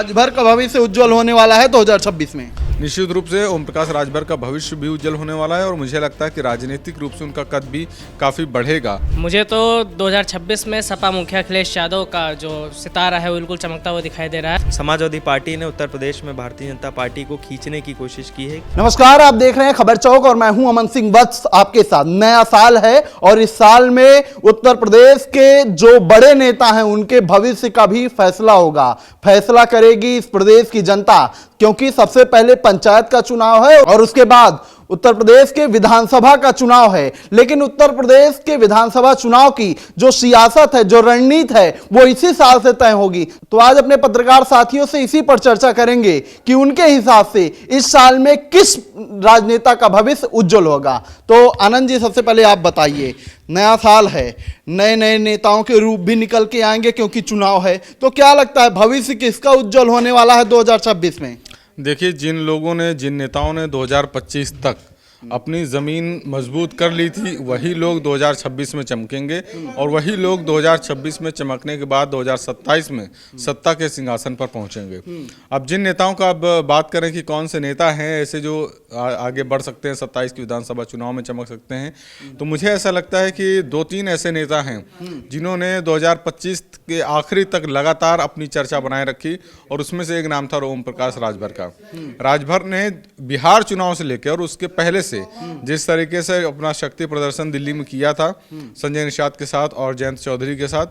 राजभर का भविष्य उज्जवल होने वाला है 2026 में। निश्चित रूप से ओम प्रकाश राजभर का भविष्य भी उज्जवल होने वाला है और मुझे लगता है कि राजनीतिक रूप से उनका कद भी काफ़ी बढ़ेगा। मुझे तो 2026 में सपा मुखिया अखिलेश यादव का जो सितारा है वो बिल्कुल चमकता हुआ दिखाई दे रहा है। समाजवादी पार्टी ने उत्तर प्रदेश में भारतीय जनता पार्टी को खींचने की कोशिश की है। नमस्कार, आप देख रहे हैं खबर चौक और मैं हूं अमन सिंह वत्स आपके साथ। नया साल है और इस साल में उत्तर प्रदेश के जो बड़े नेता हैं उनके भविष्य का भी फैसला होगा। फैसला करेगी इस प्रदेश की जनता, क्योंकि सबसे पहले पंचायत का चुनाव है और उसके बाद उत्तर प्रदेश के विधानसभा का चुनाव है। लेकिन उत्तर प्रदेश के विधानसभा चुनाव की जो सियासत है, जो रणनीति है, वो इसी साल से तय होगी। तो आज अपने पत्रकार साथियों से इसी पर चर्चा करेंगे कि उनके हिसाब से इस साल में किस राजनेता का भविष्य उज्जवल होगा। तो आनंद जी, सबसे पहले आप बताइए, नया साल है, नए नए नेताओं के रूप भी निकल के आएंगे क्योंकि चुनाव है, तो क्या लगता है भविष्य किसका उज्जवल होने वाला है 2026 में? देखिए, जिन नेताओं ने 2025 तक अपनी ज़मीन मजबूत कर ली थी, वही लोग 2026 में चमकेंगे और वही लोग 2026 में चमकने के बाद 2027 में सत्ता के सिंहासन पर पहुंचेंगे। अब जिन नेताओं का अब बात करें कि कौन से नेता हैं ऐसे जो आगे बढ़ सकते हैं, 27 की विधानसभा चुनाव में चमक सकते हैं, तो मुझे ऐसा लगता है कि 2-3 ऐसे नेता हैं जिन्होंने 2025 के आखिरी तक लगातार अपनी चर्चा बनाए रखी और उसमें से एक नाम था ओम प्रकाश राजभर का। राजभर ने बिहार चुनाव से लेकर और उसके पहले जिस तरीके से अपना शक्ति प्रदर्शन दिल्ली में किया था संजय निषाद के साथ और जयंत चौधरी के साथ,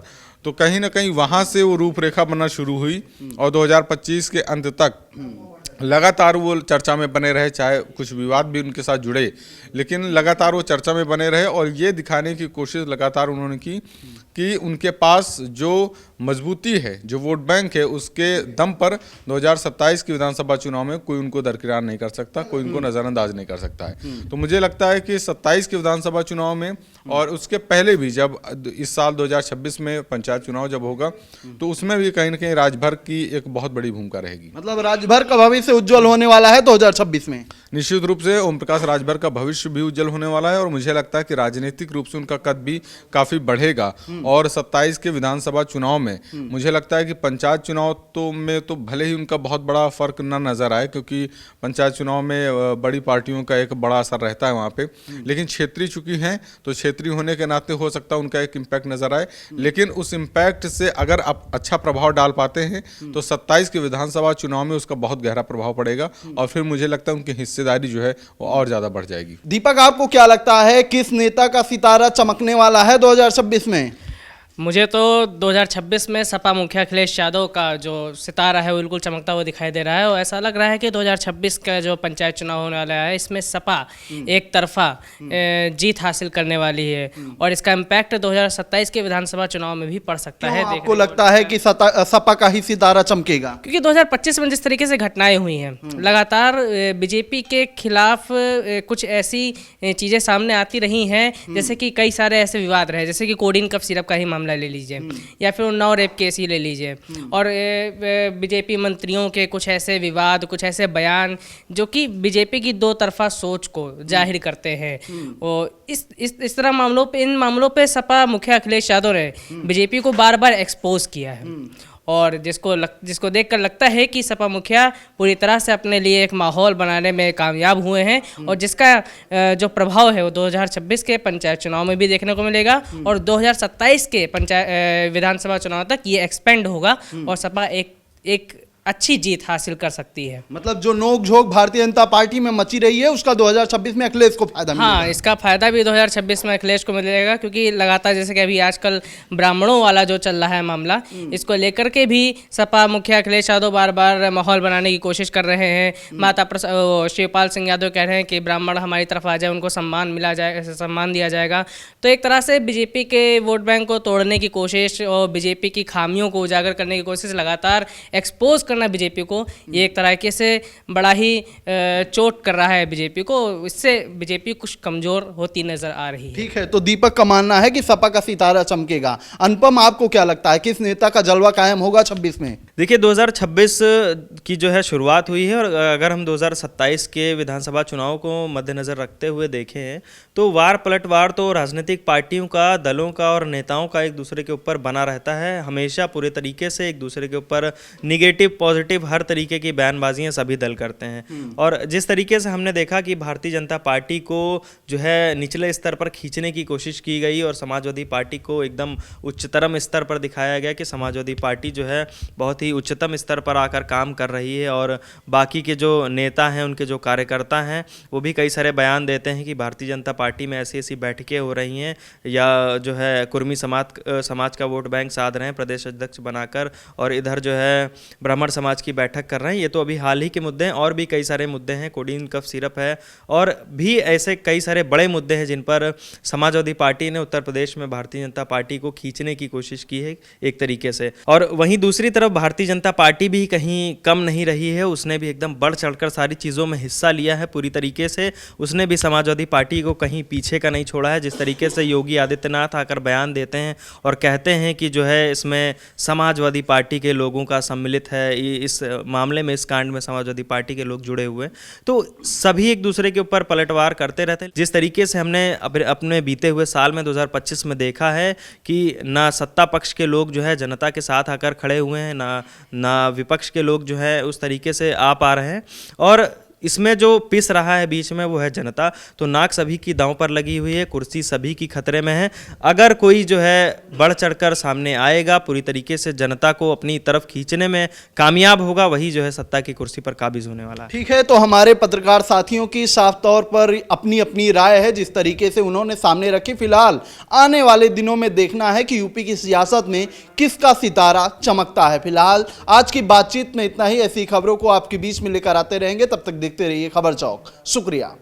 तो कहीं ना कहीं वहां से वो रूपरेखा बनना शुरू हुई और 2025 के अंत तक लगातार वो चर्चा में बने रहे। चाहे कुछ विवाद भी उनके साथ जुड़े, लेकिन लगातार वो चर्चा में बने रहे और ये दिखाने की कोशिश लगातार उन्होंने की कि उनके पास जो मजबूती है, जो वोट बैंक है, उसके दम पर 2027 की विधानसभा चुनाव में कोई उनको दरकिरार नहीं कर सकता, कोई उनको नज़रअंदाज नहीं कर सकता है। तो मुझे लगता है कि 27 की विधानसभा चुनाव में और उसके पहले भी, जब इस साल 2026 में पंचायत चुनाव जब होगा, तो उसमें भी कहीं ना कहीं राजभर की एक बहुत बड़ी भूमिका रहेगी। मतलब राजभर का भविष्य उज्जवल होने वाला है 2026 में। निश्चित रूप से ओम प्रकाश राजभर का भविष्य भी उज्जवल होने वाला है और मुझे लगता है कि राजनीतिक रूप से उनका कद भी काफ़ी बढ़ेगा। और 27 के विधानसभा चुनाव में मुझे लगता है कि पंचायत चुनाव में तो भले ही उनका बहुत बड़ा फर्क ना नजर आए, क्योंकि पंचायत चुनाव में बड़ी पार्टियों का एक बड़ा असर रहता है वहाँ पे, लेकिन क्षेत्रीय चुकी हैं तो क्षेत्रीय होने के नाते हो सकता है उनका एक इम्पैक्ट नजर आए। लेकिन उस इम्पैक्ट से अगर आप अच्छा प्रभाव डाल पाते हैं तो 27 के विधानसभा चुनाव में उसका बहुत गहरा प्रभाव पड़ेगा और फिर मुझे लगता है उनकी हिस्सेदारी जो है वो और ज़्यादा बढ़ जाएगी। दीपक, आपको क्या लगता है किस नेता का सितारा चमकने वाला है 2026 में? मुझे तो 2026 में सपा मुखिया अखिलेश यादव का जो सितारा है वो बिल्कुल चमकता हुआ दिखाई दे रहा है और ऐसा लग रहा है कि 2026 का जो पंचायत चुनाव होने वाला है, इसमें सपा एक तरफा जीत हासिल करने वाली है और इसका इम्पैक्ट 2027 के विधानसभा चुनाव में भी पड़ सकता है। आपको लगता है कि सपा का ही सितारा चमकेगा? क्योंकि 2025 में जिस तरीके से घटनाएं हुई हैं, लगातार बीजेपी के खिलाफ कुछ ऐसी चीज़ें सामने आती रही हैं, जैसे कि कई सारे ऐसे विवाद रहे, जैसे कि कोडिन कफ सिरप का ही मामला ले लीजिए या फिर उन्नाव रेप केस ही ले लीजिए और बीजेपी मंत्रियों के कुछ ऐसे विवाद, कुछ ऐसे बयान जो कि बीजेपी की दो तरफा सोच को जाहिर करते हैं। और इस तरह इन मामलों पे सपा मुखिया अखिलेश यादव ने बीजेपी को बार बार एक्सपोज किया है और जिसको देखकर लगता है कि सपा मुखिया पूरी तरह से अपने लिए एक माहौल बनाने में कामयाब हुए हैं और जिसका जो प्रभाव है वो 2026 के पंचायत चुनाव में भी देखने को मिलेगा और 2027 के विधानसभा चुनाव तक ये एक्सपेंड होगा और सपा एक अच्छी जीत हासिल कर सकती है। मतलब जो नोक-झोंक भारतीय जनता पार्टी में मची रही है उसका 2026 में अखिलेश को फायदा मिलेगा। हाँ, इसका फायदा भी 2026 में अखिलेश को मिलेगा, क्योंकि लगातार जैसे कि अभी आजकल ब्राह्मणों वाला जो चल रहा है मामला, इसको लेकर के भी सपा मुखिया अखिलेश यादव बार बार माहौल बनाने की कोशिश कर रहे हैं। माता शिवपाल सिंह यादव कह रहे हैं कि ब्राह्मण हमारी तरफ आ जाए, उनको सम्मान दिया जाएगा। तो एक तरह से बीजेपी के वोट बैंक को तोड़ने की कोशिश और बीजेपी की खामियों को उजागर करने की कोशिश लगातार एक्सपोज करना बीजेपी को, ये एक तरीके से बड़ा ही चोट कर रहा है बीजेपी को। इससे बीजेपी कुछ कमजोर होती नजर आ रही है। ठीक है, तो दीपक का मानना है कि सपा का सितारा चमकेगा। अनुपम, आपको क्या लगता है किस नेता का जलवा कायम होगा 26 में? देखिए, 2026 की जो है शुरुआत हुई है और अगर हम 2027 के विधानसभा चुनाव को मद्देनजर रखते हुए देखें तो वार पलटवार तो राजनीतिक पार्टियों का, दलों का और नेताओं का एक दूसरे के ऊपर बना रहता है। हमेशा पूरे तरीके से एक दूसरे के ऊपर निगेटिव पॉजिटिव हर तरीके की बयानबाजियां सभी दल करते हैं। और जिस तरीके से हमने देखा कि भारतीय जनता पार्टी को जो है निचले स्तर पर खींचने की कोशिश की गई और समाजवादी पार्टी को एकदम उच्चतम स्तर पर दिखाया गया कि समाजवादी पार्टी जो है बहुत ही उच्चतम स्तर पर आकर काम कर रही है, और बाकी के जो नेता हैं, उनके जो कार्यकर्ता हैं, वो भी कई सारे बयान देते हैं कि भारतीय जनता पार्टी में ऐसी ऐसी बैठकें हो रही हैं, या जो है कुर्मी समाज का वोट बैंक साध रहे हैं प्रदेश अध्यक्ष बनाकर, और इधर जो है ब्राह्मण समाज की बैठक कर रहे हैं। ये तो अभी हाल ही के मुद्दे हैं, और भी कई सारे मुद्दे हैं, कोडीन कफ सिरप है, और भी ऐसे कई सारे बड़े मुद्दे हैं जिन पर समाजवादी पार्टी ने उत्तर प्रदेश में भारतीय जनता पार्टी को खींचने की कोशिश की है एक तरीके से। और वहीं दूसरी तरफ भारतीय जनता पार्टी भी कहीं कम नहीं रही है, उसने भी एकदम बढ़ चढ़कर सारी चीज़ों में हिस्सा लिया है पूरी तरीके से। उसने भी समाजवादी पार्टी को कहीं पीछे का नहीं छोड़ा है। जिस तरीके से योगी आदित्यनाथ आकर बयान देते हैं और कहते हैं कि जो है इसमें समाजवादी पार्टी के लोगों का सम्मिलित है, इस मामले में, इस कांड में समाजवादी पार्टी के लोग जुड़े हुए हैं, तो सभी एक दूसरे के ऊपर पलटवार करते रहते हैं। जिस तरीके से हमने अपने बीते हुए साल में 2025 में देखा है कि ना सत्ता पक्ष के लोग जो है जनता के साथ आकर खड़े हुए हैं, ना विपक्ष के लोग जो है उस तरीके से आ पा रहे हैं, और इसमें जो पिस रहा है बीच में वो है जनता। तो नाक सभी की दांव पर लगी हुई है, कुर्सी सभी की खतरे में है। अगर कोई जो है बढ़ चढ़कर सामने आएगा, पूरी तरीके से जनता को अपनी तरफ खींचने में कामयाब होगा, वही जो है सत्ता की कुर्सी पर काबिज होने वाला है। ठीक है, तो हमारे पत्रकार साथियों की साफ तौर पर अपनी अपनी राय है जिस तरीके से उन्होंने सामने रखी। फिलहाल आने वाले दिनों में देखना है कि यूपी की सियासत में किसका सितारा चमकता है। फिलहाल आज की बातचीत में इतना ही। ऐसी खबरों को आपके बीच में लेकर आते रहेंगे, तब तक देखते रहिए खबर चौक। शुक्रिया।